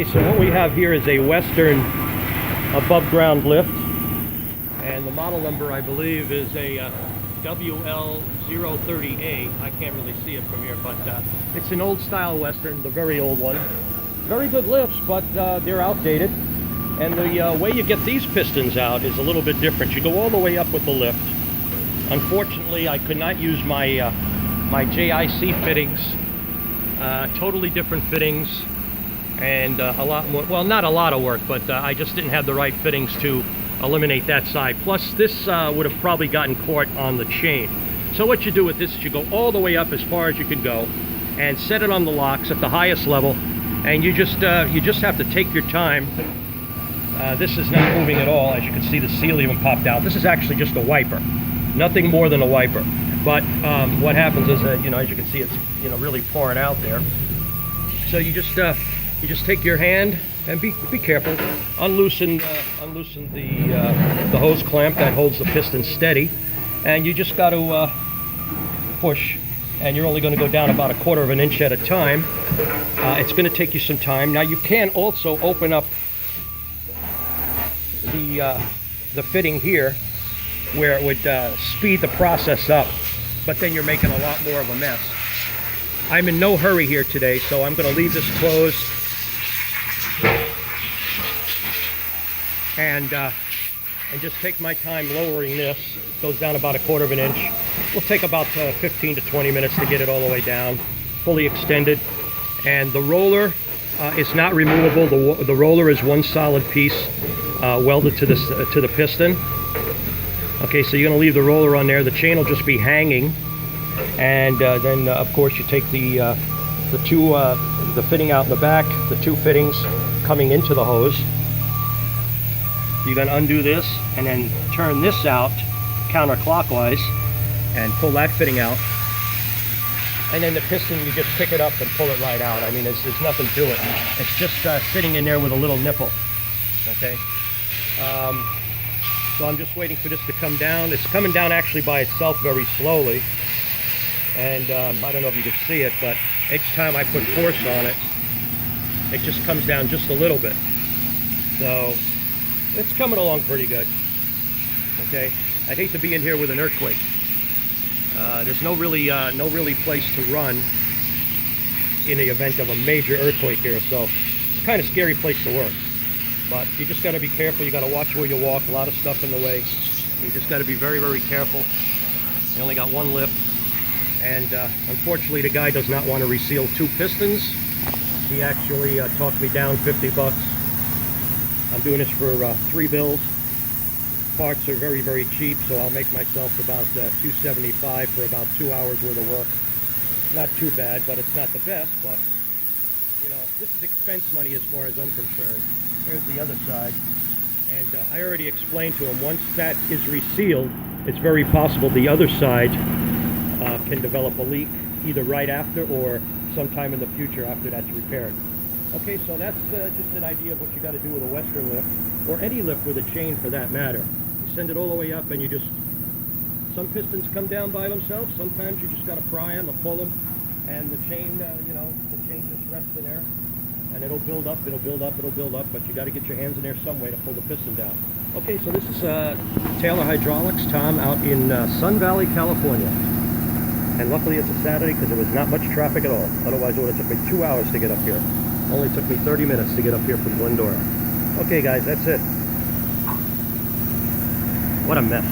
So what we have here is a Western above ground lift, and the model number I believe is a WL030A. I can't really see it from here, but it's an old style Western, the very old one. Very good lifts, but they're outdated, and the way you get these pistons out is a little bit different. You go all the way up with the lift. Unfortunately, I could not use my my JIC fittings, totally different fittings, and a lot more, well, not a lot of work, but I just didn't have the right fittings to eliminate that side. Plus this would have probably gotten caught on the chain. So what you do with this is you go all the way up as far as you can go and set it on the locks at the highest level, and you just have to take your time. This is not moving at all. As you can see, the seal even popped out. This is actually just a wiper, nothing more than a wiper. But what happens is that, you know, as you can see, it's, you know, really pouring out there. So you just take your hand and be careful. Unloosen the hose clamp that holds the piston steady, and you just got to push. And you're only going to go down about 1/4 of an inch at a time. It's going to take you some time. Now you can also open up the fitting here, where it would speed the process up, but then you're making a lot more of a mess. I'm in no hurry here today, so I'm going to leave this closed and just take my time lowering this. It goes down about 1/4 of an inch. Will take about 15 to 20 minutes to get it all the way down, fully extended. And the roller is not removable. The roller is one solid piece welded to the piston. Okay, so you're going to leave the roller on there. The chain will just be hanging, and then of course you take the fitting out in the back, the two fittings coming into the hose. You're going to undo this and then turn this out counterclockwise and pull that fitting out, and then the piston, you just pick it up and pull it right out. I mean, there's nothing to it. It's just sitting in there with a little nipple. Okay. So I'm just waiting for this to come down. It's coming down actually by itself very slowly, and I don't know if you can see it, but each time I put force on it, it just comes down just a little bit. So it's coming along pretty good. Okay, I'd hate to be in here with an earthquake. There's no really place to run in the event of a major earthquake here, so it's a kind of scary place to work. But you just got to be careful. You got to watch where you walk. A lot of stuff in the way. You just got to be very, very careful. You only got one lift, and unfortunately, the guy does not want to reseal two pistons. He actually talked me down 50 bucks. I'm doing this for 3 bills. Parts are very, very cheap, so I'll make myself about $275 for about 2 hours worth of work. Not too bad, but it's not the best. But you know, this is expense money as far as I'm concerned. There's the other side, and I already explained to him, once that is resealed, it's very possible the other side can develop a leak either right after or sometime in the future after that's repaired. Okay, so that's just an idea of what you got to do with a Western lift, or any lift with a chain for that matter. You send it all the way up, and you just, some pistons come down by themselves. Sometimes you just got to pry them or pull them, and the chain, you know, the chain just rests in there. And it'll build up, it'll build up, it'll build up, but you got to get your hands in there some way to pull the piston down. Okay, so this is Taylor Hydraulics, Tom, out in Sun Valley, California. And luckily it's a Saturday because there was not much traffic at all. Otherwise it would have took me 2 hours to get up here. Only took me 30 minutes to get up here from Glendora. Okay guys, that's it. What a mess.